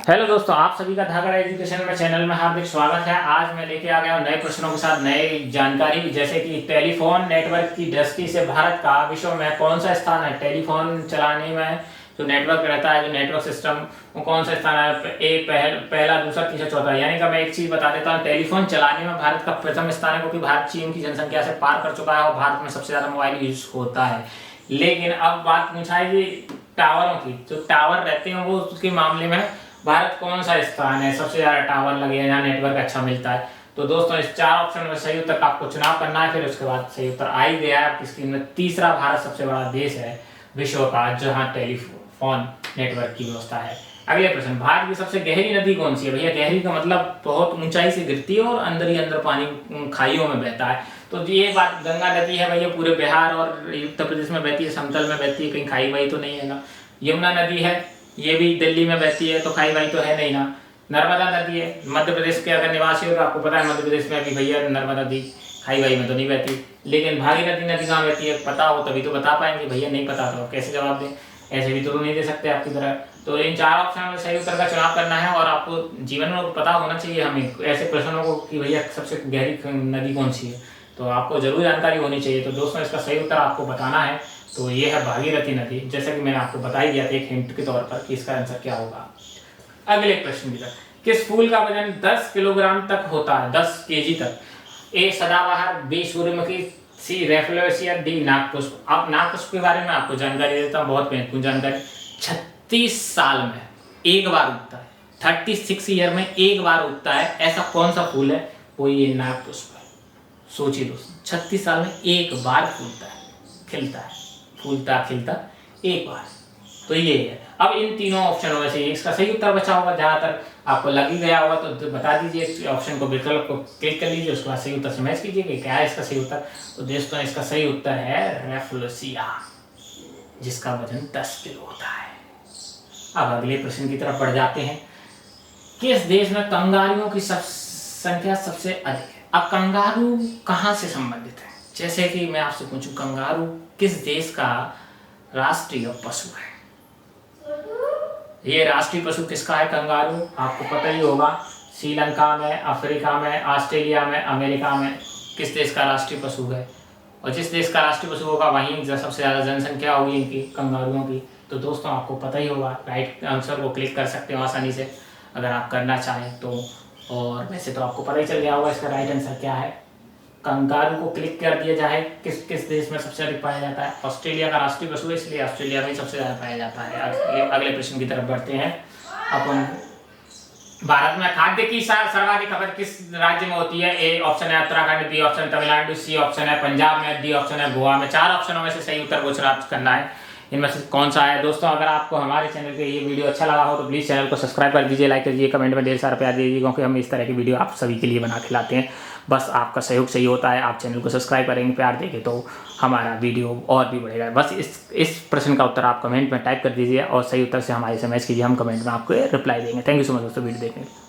Hello दोस्तों, आप सभी का धागड़ एजुकेशन में चैनल में हार्दिक स्वागत है। आज मैं लेके आ गया हूं नए प्रश्नों के साथ नई जानकारी, जैसे कि टेलीफोन नेटवर्क की दृष्टि से भारत का विश्व में कौन सा स्थान है। टेलीफोन चलाने में जो नेटवर्क रहता है, जो नेटवर्क सिस्टम, वो कौन सा स्थान है, पहला, दूसरा, तीसरा, चौथा। यानी कि मैं एक चीज बता देता हूँ, टेलीफोन चलाने में भारत का प्रथम स्थान है, क्योंकि भारत चीन की जनसंख्या से पार कर चुका है और भारत में सबसे ज्यादा मोबाइल यूज होता है। लेकिन अब बात पूछा है कि टावरों की, जो टावर रहते हैं वो उसके मामले में भारत कौन सा स्थान है, सबसे ज्यादा टावर लगे हैं, जहाँ नेटवर्क अच्छा मिलता है। तो दोस्तों, इस 4 ऑप्शन में सही उत्तर का आपको चुनाव करना है। फिर उसके बाद सही उत्तर आ ही गया है आपकी स्क्रीन में। तीसरा, भारत सबसे बड़ा देश है विश्व का जहाँ टेलीफोन नेटवर्क की व्यवस्था है। अगले प्रश्न, भारत की सबसे गहरी नदी कौन सी है। भैया, गहरी का मतलब बहुत ऊंचाई से गिरती है और अंदर ही अंदर पानी खाइयों में बहता है। तो ये बात, गंगा नदी है भैया, पूरे बिहार और उत्तर प्रदेश में बहती है, समतल में बहती है, कहीं खाई वाई तो नहीं है ना। यमुना नदी है, ये भी दिल्ली में बहती है, तो खाई वाई तो है नहीं ना। नर्मदा नदी है, मध्य प्रदेश के अगर निवासी हो तो आपको पता है मध्य प्रदेश में भी भैया नर्मदा नदी खाई वाई में तो नहीं बहती। लेकिन भागीरथी नदी कहाँ बहती है, पता हो तभी तो बता पाएंगे। भैया नहीं पता तो कैसे जवाब दें, ऐसे भी तो नहीं दे सकते आपकी तरह। तो इन 4 ऑप्शन में सही उत्तर का चुनाव करना है और आपको जीवन में पता होना चाहिए हमें ऐसे प्रश्नों को कि भैया सबसे गहरी नदी कौन सी है, तो आपको जरूर जानकारी होनी चाहिए। तो दोस्तों, इसका सही उत्तर आपको बताना है। तो ये है भागीरथी नदी, जैसा कि मैंने आपको बता ही दिया था एक हिंट के तौर पर कि इसका आंसर क्या होगा। अगले प्रश्न की तरफ, किस फूल का वजन 10 किलोग्राम तक होता है, 10 केजी तक। ए सदाबहार, बी सूर्यमुखी, सी रेफलेशिया, डी नागपुष्प। अब नागपुष्प के बारे में आपको जानकारी देता हूँ, बहुत महत्वपूर्ण जानकारी। 36 साल में एक बार उगता है, 36 ईयर में एक बार उगता है। ऐसा कौन सा फूल है, वो ये नागपुष्प है। सोचिए दोस्तों, 36 साल में एक बार फूलता है, खिलता है, फूलता खिलता एक बार। तो ये है। अब इन तीनों ऑप्शनों में से इसका सही उत्तर बचा होगा, जहां तक आपको लग ही गया होगा तो बता दीजिए, ऑप्शन को विकल्प को क्लिक कर लीजिए, उसके बाद सही उत्तर से मैच कीजिए कि क्या है इसका सही उत्तर। तो दोस्तों, इसका सही उत्तर है रेफलेशिया, जिसका वजन 10 किलो होता है। अब अगले प्रश्न की तरफ बढ़ जाते हैं। किस देश में कंगारुओं की संख्या सबसे अधिक है। अब कंगारू कहाँ से संबंधित है, जैसे कि मैं आपसे पूछूं, कंगारू किस देश का राष्ट्रीय पशु है। ये राष्ट्रीय पशु किसका है कंगारू, आपको पता ही होगा। श्रीलंका में, अफ्रीका में, ऑस्ट्रेलिया में, अमेरिका में किस देश का राष्ट्रीय पशु है। और जिस देश का राष्ट्रीय पशु होगा वहीं सबसे ज़्यादा जनसंख्या होगी इनकी, कंगारुओं की। तो दोस्तों, आपको पता ही होगा, राइट आंसर को क्लिक कर सकते हो आसानी से अगर आप करना चाहें तो। और वैसे तो आपको पता ही चल गया होगा इसका राइट आंसर क्या है। कंगारू को क्लिक कर दिया जाए, किस किस देश में सबसे अधिक पाया जाता है। ऑस्ट्रेलिया का राष्ट्रीय पशु है, इसलिए ऑस्ट्रेलिया में सबसे ज़्यादा पाया जाता है। अगले प्रश्न की तरफ बढ़ते हैं अपन। भारत में खाद्य की सर्वाधिक खपत किस राज्य में होती है। ए ऑप्शन है Uttarakhand, B option Tamil Nadu, C option है पंजाब में, डी ऑप्शन है गोवा में। 4 ऑप्शनों में से सही उत्तर को चुनाव करना है, इनमें से कौन सा है। दोस्तों, अगर आपको हमारे चैनल पे ये वीडियो अच्छा लगा हो तो प्लीज़ चैनल को सब्सक्राइब कर दीजिए, लाइक कर दीजिए, कमेंट में ढेर सारा प्यार दीजिए, क्योंकि हम इस तरह की वीडियो आप सभी के लिए बना के लाते हैं। बस आपका सहयोग सही होता है, आप चैनल को सब्सक्राइब करेंगे, प्यार देंगे तो हमारा वीडियो और भी बढ़ेगा। बस इस प्रश्न का उत्तर आप कमेंट में टाइप कर दीजिए और सही उत्तर से हमारे से मैच कीजिए, हम कमेंट में आपको रिप्लाई देंगे। थैंक यू सो मच दोस्तों वीडियो देखने के लिए।